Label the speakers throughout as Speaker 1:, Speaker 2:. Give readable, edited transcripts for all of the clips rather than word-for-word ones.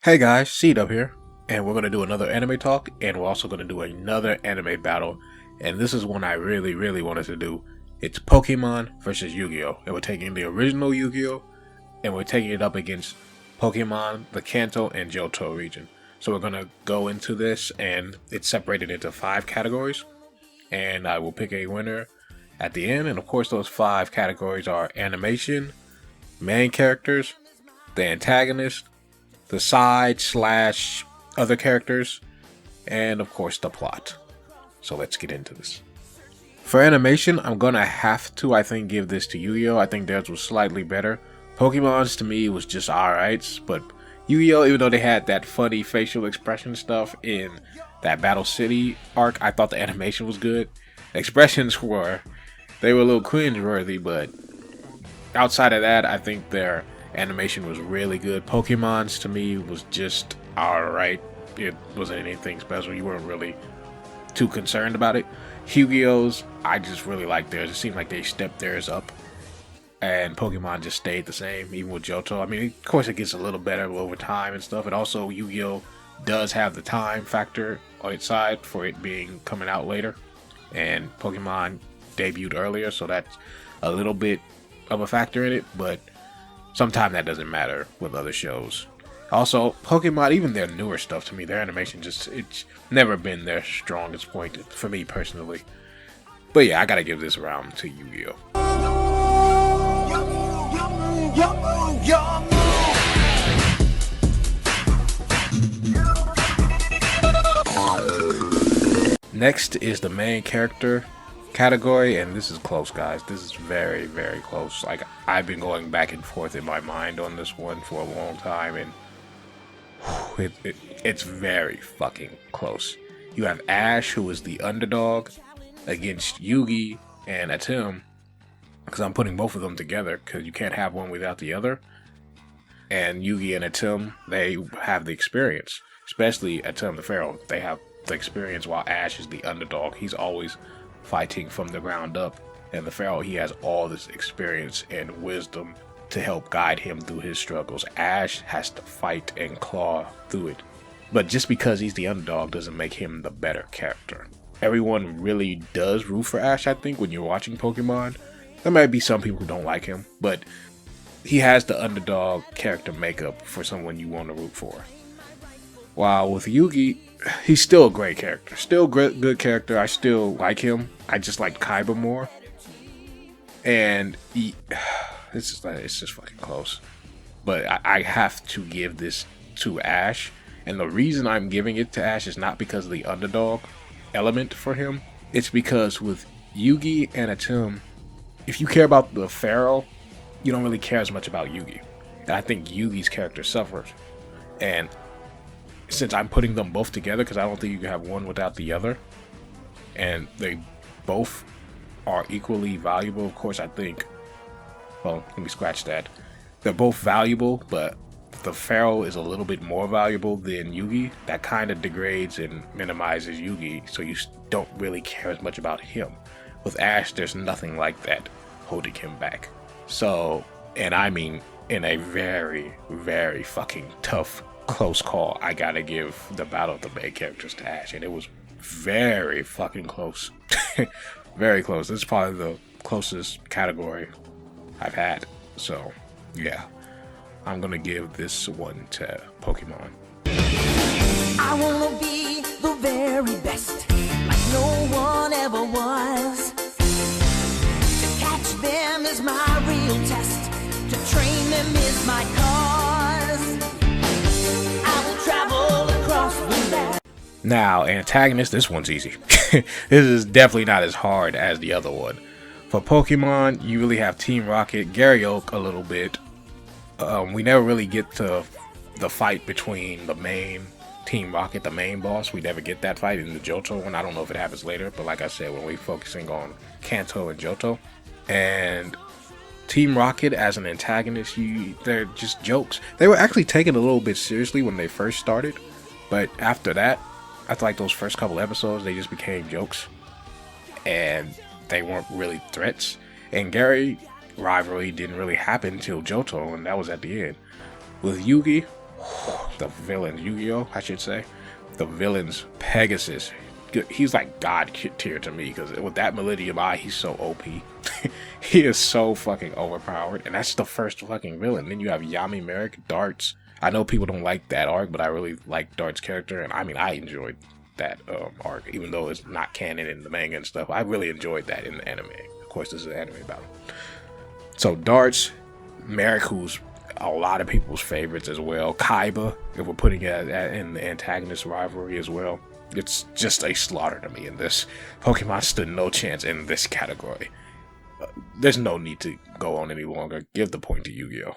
Speaker 1: Hey guys, Seed up here, and we're going to do another anime talk, and we're also going to do another anime battle, and this is one I really wanted to do. It's Pokemon versus Yu-Gi-Oh! And we're taking the original Yu-Gi-Oh! And we're taking it up against Pokemon, the Kanto and Johto region. So we're going to go into this, and it's separated into 5 categories, and I will pick a winner at the end, and of course those 5 categories are animation, main characters, the antagonist, the side slash other characters, and of course the plot. So let's get into this. For animation, I'm gonna have to, I think, give this to Yu-Gi-Oh! I think theirs was slightly better. Pokemon's to me was just alright, but Yu-Gi-Oh! Even though they had that funny facial expression stuff in that Battle City arc, I thought the animation was good. The expressions they were a little cringe-worthy, but outside of that, I think their animation was really good. Pokemon's to me was just alright. It wasn't anything special. You weren't really too concerned about it. Yu-Gi-Oh's, I just really liked theirs. It seemed like they stepped theirs up. And Pokemon just stayed the same, even with Johto. I mean, of course it gets a little better over time and stuff. And also Yu-Gi-Oh! Does have the time factor on its side for it being coming out later. And Pokemon debuted earlier, so that's a little bit of a factor in it. But sometimes that doesn't matter with other shows. Also, Pokemon, even their newer stuff to me, their animation it's never been their strongest point for me personally. But yeah, I gotta give this round to Yu-Gi-Oh! Next is the main character category, and this is close, guys. This is very close. Like, I've been going back and forth in my mind on this one for a long time, and it's very fucking close. You have Ash, who is the underdog, against Yugi and Atem, because I'm putting both of them together because you can't have one without the other. And Yugi and Atem, they have the experience, especially Atem the Pharaoh. They have the experience, while Ash is the underdog. He's always fighting from the ground up, and the Pharaoh, he has all this experience and wisdom to help guide him through his struggles. Ash has to fight and claw through it, but just because he's the underdog doesn't make him the better character. Everyone really does root for Ash, I think, when you're watching Pokemon. There might be some people who don't like him, but he has the underdog character makeup for someone you want to root for. While with Yugi, he's still a great character. Still good character. I still like him. I just like Kaiba more. And it's just fucking close. But I have to give this to Ash. And the reason I'm giving it to Ash is not because of the underdog element for him. It's because with Yugi and Atem, if you care about the Pharaoh, you don't really care as much about Yugi. And I think Yugi's character suffers. And since I'm putting them both together, because I don't think you can have one without the other, and they both are equally valuable. Of course, I think, well, let me scratch that. They're both valuable, but the Pharaoh is a little bit more valuable than Yugi. That kind of degrades and minimizes Yugi, so you don't really care as much about him. With Ash, there's nothing like that holding him back. So, and I mean, in a very fucking tough, close call, I gotta give the battle of the main characters to Ash, and it was very fucking close. Very close. This is probably the closest category I've had. So, yeah, I'm gonna give this one to Pokemon. I wanna be the very best, like no one ever was. To catch them is my real test. To train them is my cause. I will travel across the land. Now, Antagonists, this one's easy. This is definitely not as hard as the other one. For Pokemon, you really have Team Rocket, Gary Oak a little bit. We never really get to the fight between the main Team Rocket, the main boss. We never get that fight in the Johto one. I don't know if it happens later, but like I said, when we're focusing on Kanto and Johto. And Team Rocket as an antagonist, they're just jokes. They were actually taken a little bit seriously when they first started, but after that, after like those first couple episodes, they just became jokes, and they weren't really threats. And Gary rivalry didn't really happen until Johto, and that was at the end. With Yugi, The villain Yu-Gi-Oh, I should say. The villain's Pegasus. He's like god tier to me because with that Millennium Eye, he's so OP. He is so fucking overpowered, and that's the first fucking villain. Then you have Yami Merrick, Darts. I know people don't like that arc, but I really like Dart's character, and I mean, I enjoyed that arc, even though it's not canon in the manga and stuff. I really enjoyed that in the anime. Of course, this is an anime battle. So Darts, Merrick, who's a lot of people's favorites as well. Kaiba, if we're putting it in the antagonist rivalry as well. It's just a slaughter to me in this. Pokemon stood no chance in this category. There's no need to go on any longer. Give the point to Yu-Gi-Oh!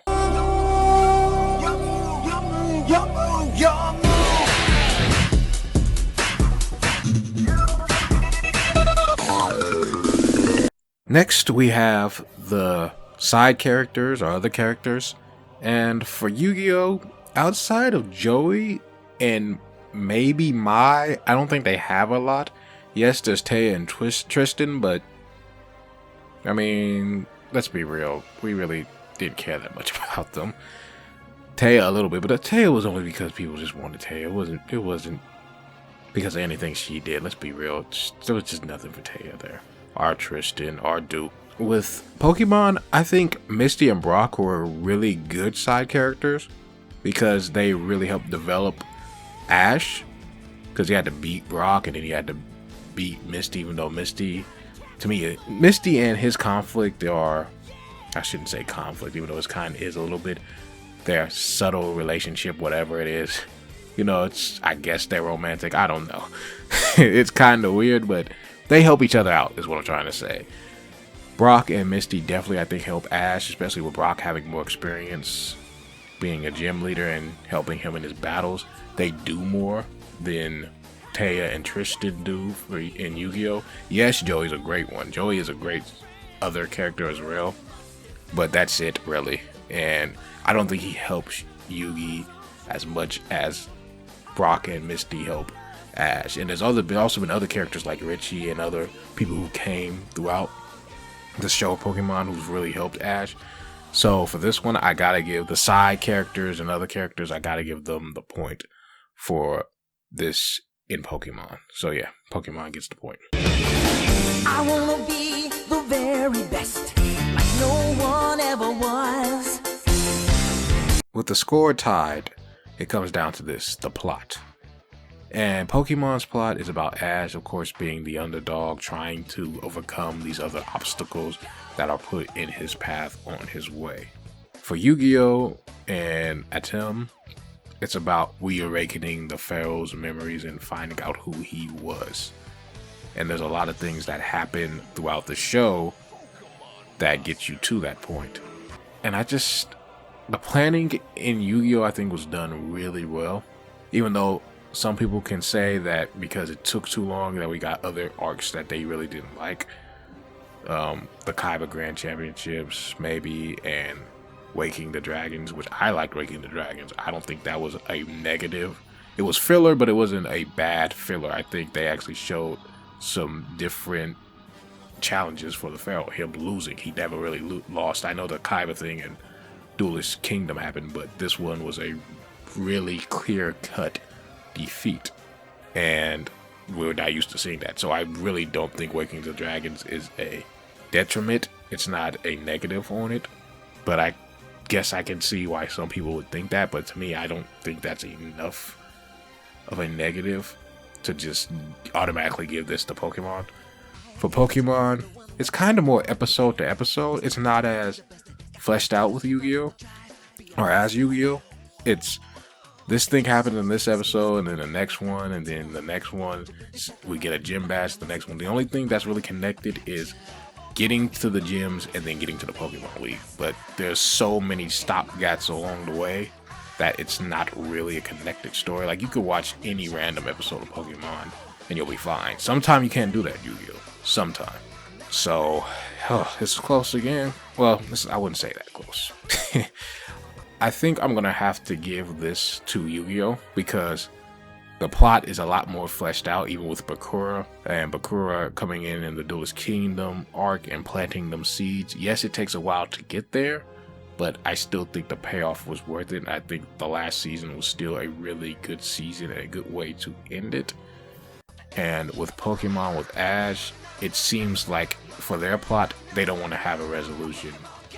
Speaker 1: Next, we have the side characters or other characters. And for Yu-Gi-Oh!, outside of Joey and maybe Mai, I don't think they have a lot. Yes, there's Taya and Tristan, but I mean, let's be real. We really didn't care that much about them. Taya a little bit, but Taya was only because people just wanted Taya. It wasn't because of anything she did. Let's be real. There was just nothing for Taya there. Our Tristan, our Duke. With Pokemon, I think Misty and Brock were really good side characters because they really helped develop Ash, because he had to beat Brock and then he had to beat Misty, even though Misty, to me, Misty and his conflict are, I shouldn't say conflict, even though it's kind of is a little bit, their subtle relationship, whatever it is, you know, it's, I guess they're romantic, I don't know. It's kind of weird, but they help each other out is what I'm trying to say. Brock and Misty definitely, I think, help Ash, especially with Brock having more experience being a gym leader and helping him in his battles. They do more than Taya and Tristan do in Yu-Gi-Oh! Yes, Joey's a great one. Joey is a great other character as well, but that's it, really. And I don't think he helps Yugi as much as Brock and Misty help Ash. And there's also been other characters like Richie and other people who came throughout the show Pokemon who's really helped Ash. So for this one, I gotta give the side characters and other characters, I gotta give them the point for this in Pokemon. So yeah, Pokemon gets the point. I wanna be the very best, like no one ever was. With the score tied, it comes down to this, the plot. And Pokemon's plot is about Ash, of course, being the underdog, trying to overcome these other obstacles that are put in his path on his way. For Yu-Gi-Oh! And Atem, it's about reawakening the Pharaoh's memories and finding out who he was. And there's a lot of things that happen throughout the show that get you to that point. And the planning in Yu-Gi-Oh! I think was done really well, even though some people can say that because it took too long that we got other arcs that they really didn't like. The Kaiba Grand Championships, maybe, and Waking the Dragons, which I liked Waking the Dragons. I don't think that was a negative. It was filler, but it wasn't a bad filler. I think they actually showed some different challenges for the Pharaoh. Him losing. He never really lost. I know the Kaiba thing and Duelist Kingdom happened, but this one was a really clear-cut defeat, and we're not used to seeing that. So I really don't think Waking the Dragons is a detriment. It's not a negative on it, but I guess I can see why some people would think that. But to me, I don't think that's enough of a negative to just automatically give this to Pokemon. For Pokemon, it's kind of more episode to episode. It's not as fleshed out with Yu-Gi-Oh! Or as Yu-Gi-Oh! It's this thing happened in this episode, and then the next one, and then the next one, we get a gym bash, the next one. The only thing that's really connected is getting to the gyms and then getting to the Pokemon League. But there's so many stopgaps along the way that it's not really a connected story. Like, you could watch any random episode of Pokemon and you'll be fine. Sometimes you can't do that, Yu-Gi-Oh! Sometime. So, it's close again. Well, I wouldn't say that close. I think I'm going to have to give this to Yu-Gi-Oh! Because the plot is a lot more fleshed out, even with Bakura. And Bakura coming in the Duelist Kingdom arc and planting them seeds. Yes, it takes a while to get there, but I still think the payoff was worth it. I think the last season was still a really good season and a good way to end it. And with Pokemon with Ash, it seems like for their plot, they don't want to have a resolution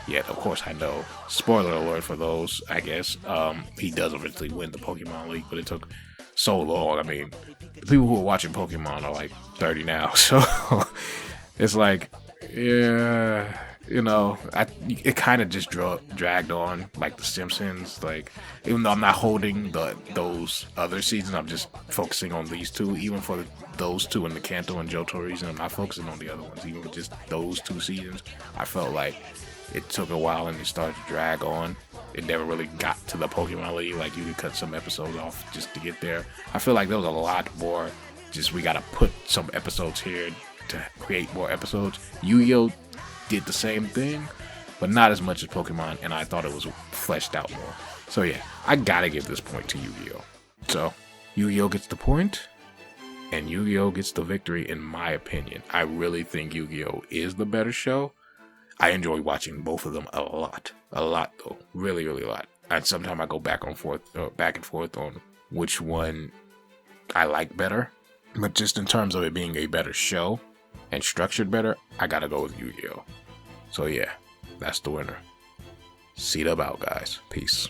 Speaker 1: yet. Of course, I know. Spoiler alert for those, I guess. He does eventually win the Pokemon League, but it took so long. I mean, the people who are watching Pokemon are like 30 now, so it's like, yeah, you know, it kind of just dragged on like The Simpsons. Like, even though I'm not holding those other seasons, I'm just focusing on these two. Even for those two in the Kanto and Johto region, I'm not focusing on the other ones. Even with just those 2 seasons, I felt like it took a while and it started to drag on. It never really got to the Pokemon League. Like, you could cut some episodes off just to get there. I feel like there was a lot more. Just we gotta put some episodes here to create more episodes. Yu-Gi-Oh! Did the same thing, but not as much as Pokemon, and I thought it was fleshed out more. So yeah, I gotta give this point to Yu-Gi-Oh! So Yu-Gi-Oh! Gets the point, and Yu-Gi-Oh! Gets the victory in my opinion. I really think Yu-Gi-Oh! Is the better show. I enjoy watching both of them a lot though, really a lot. And sometimes I go back and forth on which one I like better. But just in terms of it being a better show and structured better, I gotta go with Yu-Gi-Oh! So yeah, that's the winner. See dub out, guys. Peace.